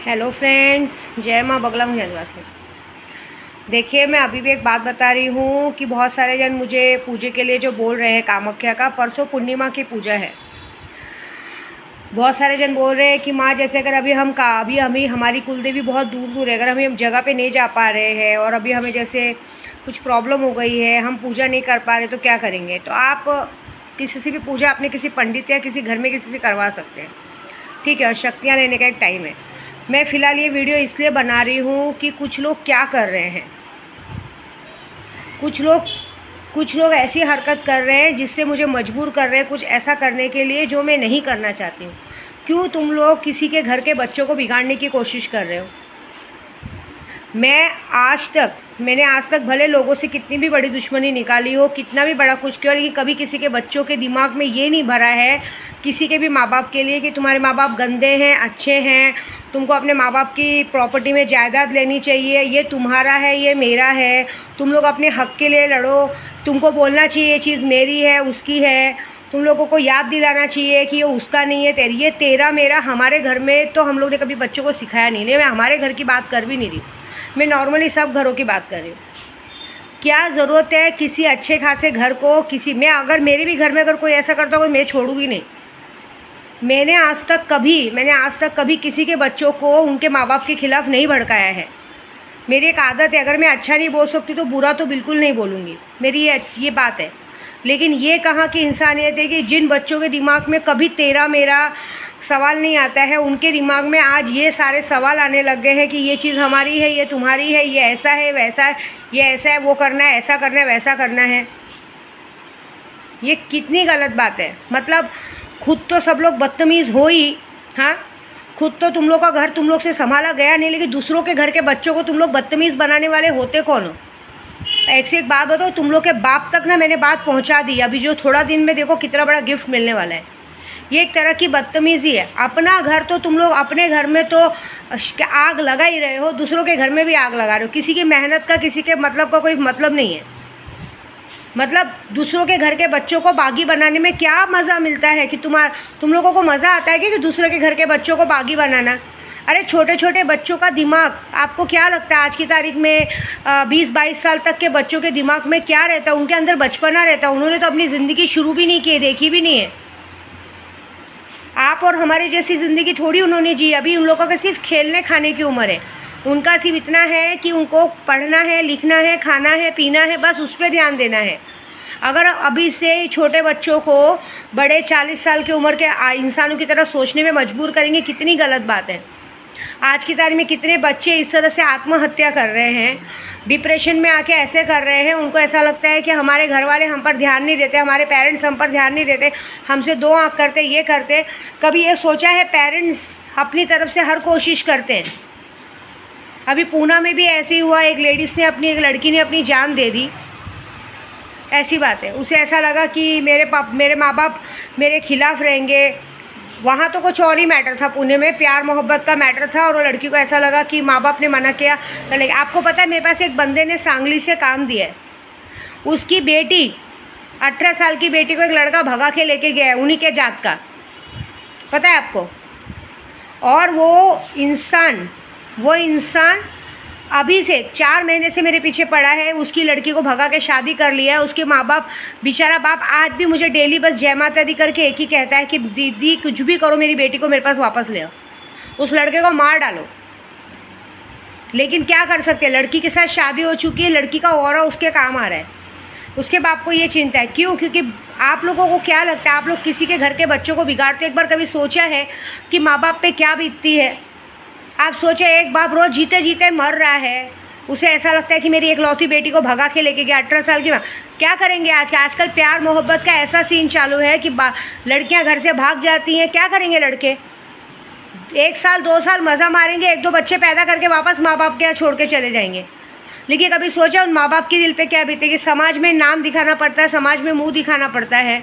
Hello friends, जय माँ बगला मुझे से। देखिए, मैं अभी भी एक बात बता रही हूँ कि बहुत सारे जन मुझे पूजे के लिए जो बोल रहे हैं, कामाख्या का परसों पूर्णिमा की पूजा है। बहुत सारे जन बोल रहे हैं कि माँ जैसे अगर अभी हमें हमारी कुलदेवी बहुत दूर दूर है, अगर हम जगह पे नहीं जा पा रहे हैं और अभी हमें जैसे कुछ प्रॉब्लम हो गई है, हम पूजा नहीं कर पा रहे तो क्या करेंगे। तो आप किसी से भी पूजा अपने किसी पंडित या किसी घर में किसी से करवा सकते हैं, ठीक है। और शक्तियाँ लेने का एक टाइम है। मैं फ़िलहाल ये वीडियो इसलिए बना रही हूँ कि कुछ लोग क्या कर रहे हैं, कुछ लोग ऐसी हरकत कर रहे हैं जिससे मुझे मजबूर कर रहे हैं कुछ ऐसा करने के लिए जो मैं नहीं करना चाहती हूँ। क्यों तुम लोग किसी के घर के बच्चों को बिगाड़ने की कोशिश कर रहे हो। मैंने आज तक भले लोगों से कितनी भी बड़ी दुश्मनी निकाली हो, कितना भी बड़ा कुछ किया, लेकिन कभी किसी के बच्चों के दिमाग में ये नहीं भरा है, किसी के भी माँ बाप के लिए, कि तुम्हारे माँ बाप गंदे हैं, अच्छे हैं, तुमको अपने माँ बाप की प्रॉपर्टी में जायदाद लेनी चाहिए, ये तुम्हारा है, ये मेरा है, तुम लोग अपने हक़ के लिए लड़ो, तुमको बोलना चाहिए ये चीज़ मेरी है, उसकी है, तुम लोगों को याद दिलाना चाहिए कि ये उसका नहीं है, तेरी, ये तेरा मेरा। हमारे घर में तो हम लोग ने कभी बच्चों को सिखाया नहीं। मैं हमारे घर की बात कर भी नहीं रही, मैं नॉर्मली सब घरों की बात कर रही हूँ। क्या ज़रूरत है किसी अच्छे खासे घर को अगर मेरे भी घर में अगर कोई ऐसा करता हो, मैं छोड़ूंगी नहीं। मैंने आज तक कभी किसी के बच्चों को उनके माँ बाप के खिलाफ़ नहीं भड़काया है। मेरी एक आदत है, अगर मैं अच्छा नहीं बोल सकती तो बुरा तो बिल्कुल नहीं बोलूँगी, मेरी ये बात है। लेकिन ये कहाँ की इंसानियत है कि जिन बच्चों के दिमाग में कभी तेरा मेरा सवाल नहीं आता है, उनके दिमाग में आज ये सारे सवाल आने लग गए हैं कि ये चीज़ हमारी है, ये तुम्हारी है, ये ऐसा है, वैसा है, ये ऐसा है, वो करना है, ऐसा करना है, वैसा करना है। ये कितनी गलत बात है। मतलब खुद तो सब लोग बदतमीज़ हो ही, हाँ, खुद तो तुम लोग का घर तुम लोग से संभाला गया नहीं, लेकिन दूसरों के घर के बच्चों को तुम लोग बदतमीज़ बनाने वाले होते कौन हो। एक से एक बात बताओ, तुम लोग के बाप तक ना मैंने बात पहुंचा दी। अभी जो थोड़ा दिन में देखो कितना बड़ा गिफ्ट मिलने वाला है। ये एक तरह की बदतमीज़ी है। अपना घर तो तुम लोग अपने घर में तो आग लगा ही रहे हो, दूसरों के घर में भी आग लगा रहे हो। किसी की मेहनत का, किसी के मतलब का कोई मतलब नहीं है। मतलब दूसरों के घर के बच्चों को बागी बनाने में क्या मज़ा मिलता है कि तुम लोगों को मज़ा आता है कि दूसरे के घर के बच्चों को बागी बनाना। अरे छोटे छोटे बच्चों का दिमाग, आपको क्या लगता है आज की तारीख में 20-22 साल तक के बच्चों के दिमाग में क्या रहता है, उनके अंदर बचपना रहता है। उन्होंने तो अपनी ज़िंदगी शुरू भी नहीं की है, देखी भी नहीं है। आप और हमारे जैसी ज़िंदगी थोड़ी उन्होंने जी। अभी उन लोगों का सिर्फ खेलने खाने की उम्र है। उनका सिर्फ इतना है कि उनको पढ़ना है, लिखना है, खाना है, पीना है, बस उस पर ध्यान देना है। अगर अभी से छोटे बच्चों को बड़े 40 साल की उम्र के इंसानों की तरह सोचने में मजबूर करेंगे, कितनी गलत बात है। आज की तारीख में कितने बच्चे इस तरह से आत्महत्या कर रहे हैं, डिप्रेशन में आके ऐसे कर रहे हैं। उनको ऐसा लगता है कि हमारे घर वाले हम पर ध्यान नहीं देते, हमारे पेरेंट्स हम पर ध्यान नहीं देते, हमसे दो आँख करते, ये करते। कभी ये सोचा है पेरेंट्स अपनी तरफ से हर कोशिश करते हैं। अभी पूना में भी ऐसे ही हुआ, एक लड़की ने अपनी जान दे दी। ऐसी बात है, उसे ऐसा लगा कि मेरे माँ बाप मेरे खिलाफ़ रहेंगे। वहाँ तो कुछ और ही मैटर था, पुणे में प्यार मोहब्बत का मैटर था, और वो लड़की को ऐसा लगा कि माँ बाप ने मना किया। लेकिन आपको पता है, मेरे पास एक बंदे ने सांगली से काम दिया है। उसकी बेटी 18 साल की बेटी को एक लड़का भगा के लेके गया है, उन्हीं के जात का, पता है आपको। और वो इंसान अभी से 4 महीने से मेरे पीछे पड़ा है। उसकी लड़की को भगा के शादी कर लिया है। उसके माँ बाप, बेचारा बाप आज भी मुझे डेली बस जय माता दी करके एक ही कहता है कि दीदी कुछ भी करो, मेरी बेटी को मेरे पास वापस ले आओ, उस लड़के को मार डालो। लेकिन क्या कर सकते हैं, लड़की के साथ शादी हो चुकी है, लड़की का ऑरा उसके काम आ रहा है। उसके बाप को ये चिंता है। क्यों? क्योंकि आप लोगों को क्या लगता है, आप लोग किसी के घर के बच्चों को बिगाड़ते। एक बार कभी सोचा है कि माँ बाप पे क्या बीतती है? आप सोचो, एक बाप रोज़ जीते जीते मर रहा है, उसे ऐसा लगता है कि मेरी एकलौती बेटी को भगा के लेके गया 18 साल की माँ। क्या करेंगे आजकल प्यार मोहब्बत का ऐसा सीन चालू है कि लड़कियां घर से भाग जाती हैं। क्या करेंगे लड़के? 1 साल 2 साल मज़ा मारेंगे, 1-2 बच्चे पैदा करके वापस माँ बाप के यहाँ छोड़ के चले जाएंगे। लेकिन कभी सोचा उन माँ बाप के दिल पे क्या बीतेगी? समाज में नाम दिखाना पड़ता है, समाज में मुँह दिखाना पड़ता है।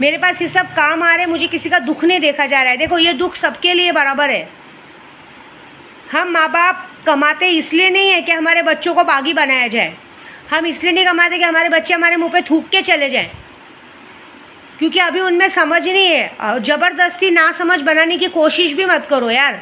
मेरे पास ये सब काम आ रहे हैं, मुझे किसी का दुख नहीं देखा जा रहा है। देखो, ये दुख सबके लिए बराबर है। हम माँ बाप कमाते इसलिए नहीं है कि हमारे बच्चों को बागी बनाया जाए। हम इसलिए नहीं कमाते कि हमारे बच्चे हमारे मुंह पे थूक के चले जाएं, क्योंकि अभी उनमें समझ नहीं है। और ज़बरदस्ती ना समझ बनाने की कोशिश भी मत करो यार।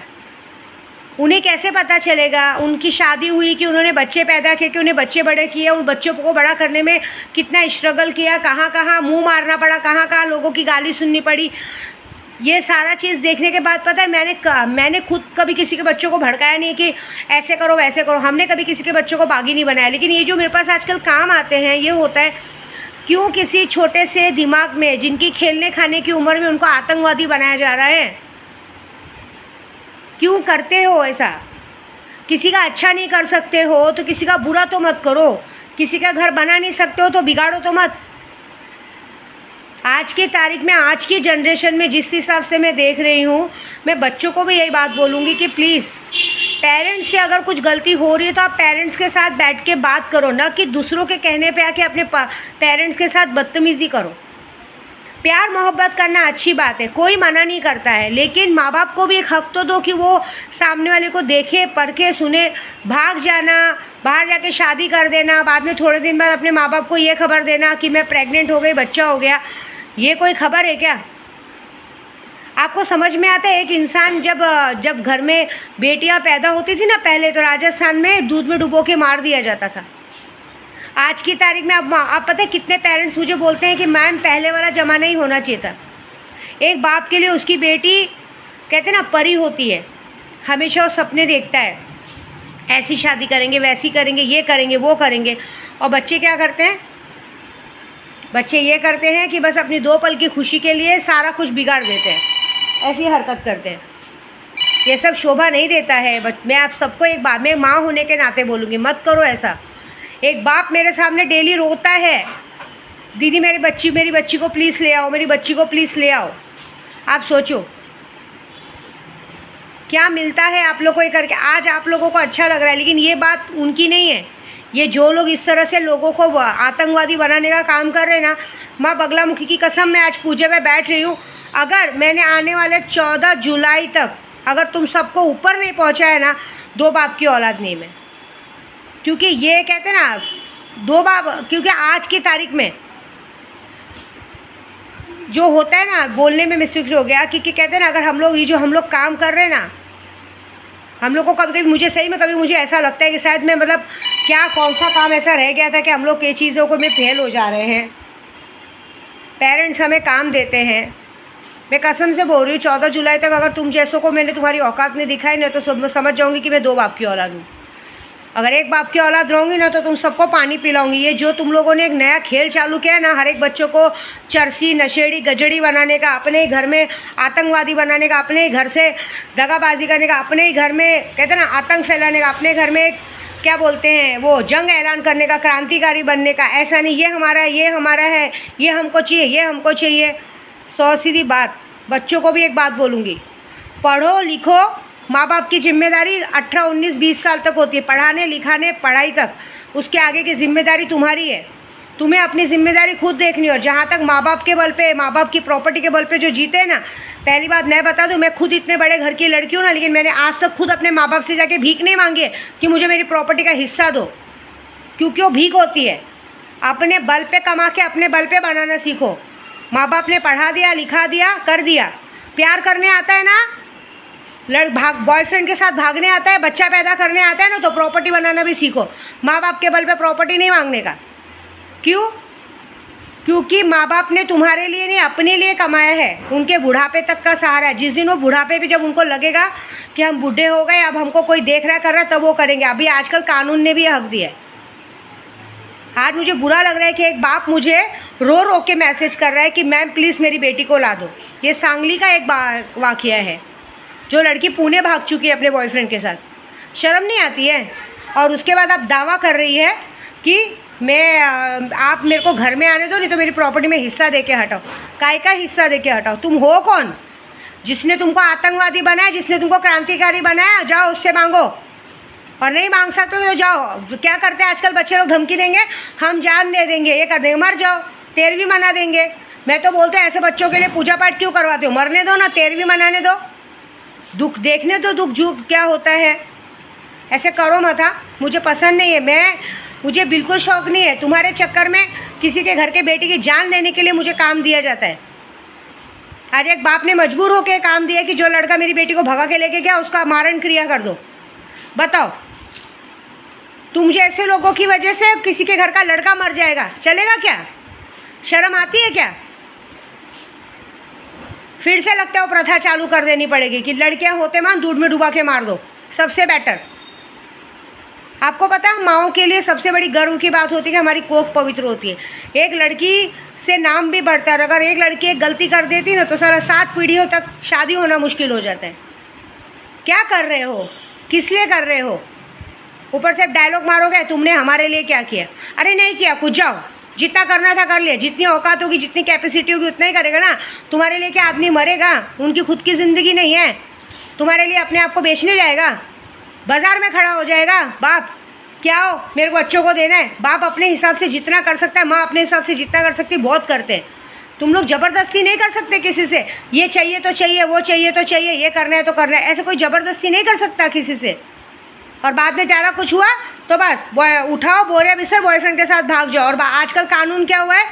उन्हें कैसे पता चलेगा उनकी शादी हुई कि उन्होंने बच्चे पैदा किए, कि उन्हें बच्चे बड़े किए, उन बच्चों को बड़ा करने में कितना स्ट्रगल किया, कहाँ कहाँ मुंह मारना पड़ा, कहाँ कहाँ लोगों की गाली सुननी पड़ी। ये सारा चीज़ देखने के बाद पता है मैंने खुद कभी किसी के बच्चों को भड़काया नहीं कि ऐसे करो वैसे करो। हमने कभी किसी के बच्चों को बागी नहीं बनाया। लेकिन ये जो मेरे पास आजकल काम आते हैं, ये होता है क्यों किसी छोटे से दिमाग में, जिनकी खेलने खाने की उम्र में, उनको आतंकवादी बनाया जा रहा है। क्यों करते हो ऐसा? किसी का अच्छा नहीं कर सकते हो तो किसी का बुरा तो मत करो। किसी का घर बना नहीं सकते हो तो बिगाड़ो तो मत। आज की तारीख में, आज की जनरेशन में जिस हिसाब से मैं देख रही हूँ, मैं बच्चों को भी यही बात बोलूँगी कि प्लीज़ पेरेंट्स से अगर कुछ गलती हो रही है तो आप पेरेंट्स के साथ बैठ के बात करो, ना कि दूसरों के कहने पे आके अपने पेरेंट्स के साथ बदतमीज़ी करो। प्यार मोहब्बत करना अच्छी बात है, कोई मना नहीं करता है, लेकिन माँ बाप को भी एक हक तो दो कि वो सामने वाले को देखे, परखे, सुने। भाग जाना, बाहर जाके शादी कर देना, बाद में थोड़े दिन बाद अपने माँ बाप को ये खबर देना कि मैं प्रेग्नेंट हो गई, बच्चा हो गया, ये कोई खबर है क्या? आपको समझ में आता है? एक इंसान जब घर में बेटियां पैदा होती थी ना, पहले तो राजस्थान में दूध में डुबो के मार दिया जाता था। आज की तारीख में आप पता है कितने पेरेंट्स मुझे बोलते हैं कि मैम पहले वाला ज़माना ही होना चाहिए था। एक बाप के लिए उसकी बेटी कहते ना परी होती है, हमेशा वो सपने देखता है, ऐसी शादी करेंगे, वैसी करेंगे, ये करेंगे, वो करेंगे। और बच्चे क्या करते हैं? बच्चे ये करते हैं कि बस अपनी 2 पल की खुशी के लिए सारा कुछ बिगाड़ देते हैं, ऐसी हरकत करते हैं। ये सब शोभा नहीं देता है। मैं आप सबको एक बात, मैं माँ होने के नाते बोलूँगी, मत करो ऐसा। एक बाप मेरे सामने डेली रोता है, दीदी मेरी बच्ची को प्लीज़ ले आओ, मेरी बच्ची को प्लीज़ ले आओ। आप सोचो क्या मिलता है आप लोगों को ये करके। आज आप लोगों को अच्छा लग रहा है, लेकिन ये बात उनकी नहीं है। ये जो लोग इस तरह से लोगों को आतंकवादी बनाने का काम कर रहे हैं ना, माँ बगलामुखी की कसम, मैं आज पूजे पे बैठ रही हूँ, अगर मैंने आने वाले 14 जुलाई तक अगर तुम सबको ऊपर नहीं पहुँचाया ना, 2 बाप की औलाद नहीं मैं। क्योंकि ये कहते हैं ना 2 बाप, क्योंकि आज की तारीख में जो होता है ना, बोलने में मिस्टेक हो गया, क्योंकि कहते हैं ना अगर हम लोग ये जो हम लोग काम कर रहे हैं ना, हम लोग को कभी कभी मुझे सही में कभी मुझे ऐसा लगता है कि शायद मैं क्या कौन सा काम ऐसा रह गया था कि हम लोग कई चीज़ों को में फेल हो जा रहे हैं। पेरेंट्स हमें काम देते हैं। मैं कसम से बोल रही हूँ 14 जुलाई तक अगर तुम जैसों को मैंने तुम्हारी औकात नहीं दिखाई ना, तो समझ जाऊँगी कि मैं 2 बाप की औलाद हूँ। अगर एक बाप की औलाद रहूँगी ना, तो तुम सबको पानी पिलाऊंगी। ये जो तुम लोगों ने एक नया खेल चालू किया है ना, हर एक बच्चों को चरसी, नशेड़ी, गजड़ी बनाने का, अपने ही घर में आतंकवादी बनाने का, अपने ही घर से दगाबाजी करने का, अपने ही घर में कहते हैं ना आतंक फैलाने का, अपने घर में क्या बोलते हैं वो जंग ऐलान करने का, क्रांतिकारी बनने का। ऐसा नहीं ये हमारा है, ये हमारा है, ये हमको चाहिए, ये हमको चाहिए। 100 सीधी बात। बच्चों को भी एक बात बोलूँगी, पढ़ो लिखो। माँ बाप की जिम्मेदारी 18, 19, 20 साल तक होती है, पढ़ाने लिखाने पढ़ाई तक। उसके आगे की जिम्मेदारी तुम्हारी है। तुम्हें अपनी जिम्मेदारी खुद देखनी है। और जहाँ तक माँ बाप के बल पे, माँ बाप की प्रॉपर्टी के बल पे जो जीते हैं ना, पहली बात मैं बता दूँ, मैं खुद इतने बड़े घर की लड़की हूँ ना, लेकिन मैंने आज तक खुद अपने माँ बाप से जाके भीख नहीं मांगी है कि मुझे मेरी प्रॉपर्टी का हिस्सा दो, क्योंकि वो भीख होती है। अपने बल पे कमा के अपने बल पे बनाना सीखो। माँ बाप ने पढ़ा दिया, लिखा दिया, कर दिया। प्यार करने आता है ना, बॉयफ्रेंड के साथ भागने आता है, बच्चा पैदा करने आता है ना, तो प्रॉपर्टी बनाना भी सीखो। माँ बाप के बल पे प्रॉपर्टी नहीं मांगने का। क्यों? क्योंकि माँ बाप ने तुम्हारे लिए नहीं, अपने लिए कमाया है। उनके बुढ़ापे तक का सहारा है। जिस दिन वो बुढ़ापे भी, जब उनको लगेगा कि हम बूढ़े हो गए, अब हमको कोई देख रहा कर रहा है, तब वो करेंगे। अभी आजकल कानून ने भी हक दिया है। आज मुझे बुरा लग रहा है कि एक बाप मुझे रो रो के मैसेज कर रहा है कि मैम प्लीज़ मेरी बेटी को ला दो। ये सांगली का एक वाक़या है, जो लड़की पुणे भाग चुकी है अपने बॉयफ्रेंड के साथ। शर्म नहीं आती है? और उसके बाद आप दावा कर रही है कि आप मेरे को घर में आने दो, नहीं तो मेरी प्रॉपर्टी में हिस्सा दे के हटाओ। काय का हिस्सा दे के हटाओ? तुम हो कौन? जिसने तुमको आतंकवादी बनाया, जिसने तुमको क्रांतिकारी बनाया, जाओ उससे मांगो। और नहीं मांग सकते तो जाओ। क्या करते हैं आजकल बच्चे लोग? धमकी देंगे, हम जान दे देंगे, ये कर देंगे, मर जाओ, 13वीं मना देंगे। मैं तो बोलते हैं ऐसे बच्चों के लिए पूजा पाठ क्यों करवाते हो? मरने दो ना, 13वीं मनाने दो, दुख देखने दो, दुख जो क्या होता है। ऐसे करो मत। हाँ, मुझे पसंद नहीं है। मुझे बिल्कुल शौक़ नहीं है। तुम्हारे चक्कर में किसी के घर के बेटी की जान लेने के लिए मुझे काम दिया जाता है। आज एक बाप ने मजबूर होकर काम दिया कि जो लड़का मेरी बेटी को भगा के लेके गया उसका मारण क्रिया कर दो। बताओ, तुम जैसे लोगों की वजह से किसी के घर का लड़का मर जाएगा, चलेगा क्या? शर्म आती है क्या? फिर से लगता है वो प्रथा चालू कर देनी पड़ेगी कि लड़कियां होते मान दूध में डुबा के मार दो, सबसे बेटर। आपको पता है माओं के लिए सबसे बड़ी गर्व की बात होती है कि हमारी कोख पवित्र होती है। एक लड़की से नाम भी बढ़ता है। अगर एक लड़की एक गलती कर देती ना तो सारा 7 पीढ़ियों तक शादी होना मुश्किल हो जाता है। क्या कर रहे हो? किस लिए कर रहे हो? ऊपर से डायलॉग मारोगे तुमने हमारे लिए क्या किया। अरे नहीं किया, कुछ जाओ, जितना करना था कर लिया। जितनी औकात होगी, जितनी कैपेसिटी होगी उतना ही करेगा ना। तुम्हारे लिए क्या आदमी मरेगा? उनकी खुद की ज़िंदगी नहीं है। तुम्हारे लिए अपने आप को बेचने जाएगा? बाज़ार में खड़ा हो जाएगा? बाप क्या हो, मेरे को बच्चों को देना है। बाप अपने हिसाब से जितना कर सकता है, माँ अपने हिसाब से जितना कर सकती है, बहुत करते हैं। तुम लोग ज़बरदस्ती नहीं कर सकते किसी से, ये चाहिए तो चाहिए, वो चाहिए तो चाहिए, ये करना है तो करना है। ऐसे कोई ज़बरदस्ती नहीं कर सकता किसी से। और बाद में ज़्यादा कुछ हुआ तो बस उठाओ बोरिया बिस्तर, बॉयफ्रेंड के साथ भाग जाओ। और आजकल कानून क्या हुआ है,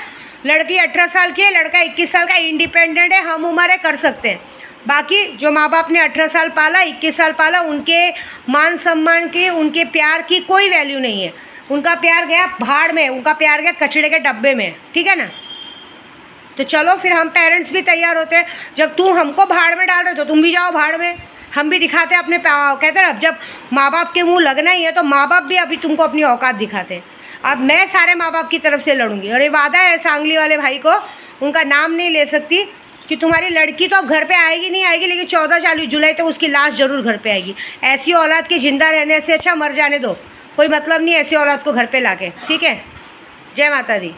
लड़की 18 साल की है, लड़का 21 साल का, इंडिपेंडेंट है, हम उम्र है, कर सकते हैं। बाकी जो माँ बाप ने 18 साल पाला, 21 साल पाला, उनके मान सम्मान की, उनके प्यार की कोई वैल्यू नहीं है। उनका प्यार गया भाड़ में, उनका प्यार गया कचड़े के डब्बे में, ठीक है ना। तो चलो फिर हम पेरेंट्स भी तैयार होते हैं। जब तू हमको भाड़ में डाल रहे हो तो तुम भी जाओ भाड़ में। हम भी दिखाते हैं अपने, कहते हैं अब जब माँ बाप के मुंह लगना ही है तो माँ बाप भी अभी तुमको अपनी औकात दिखाते हैं। अब मैं सारे माँ बाप की तरफ से लड़ूंगी। और ये वादा है सांगली वाले भाई को, उनका नाम नहीं ले सकती, कि तुम्हारी लड़की तो अब घर पे आएगी नहीं आएगी, लेकिन 14 जुलाई तक उसकी लाश ज़रूर घर पे आएगी। ऐसी औलाद के ज़िंदा रहने से अच्छा मर जाने दो, कोई मतलब नहीं ऐसी औलाद को घर पे लाके। ठीक है, जय माता दी।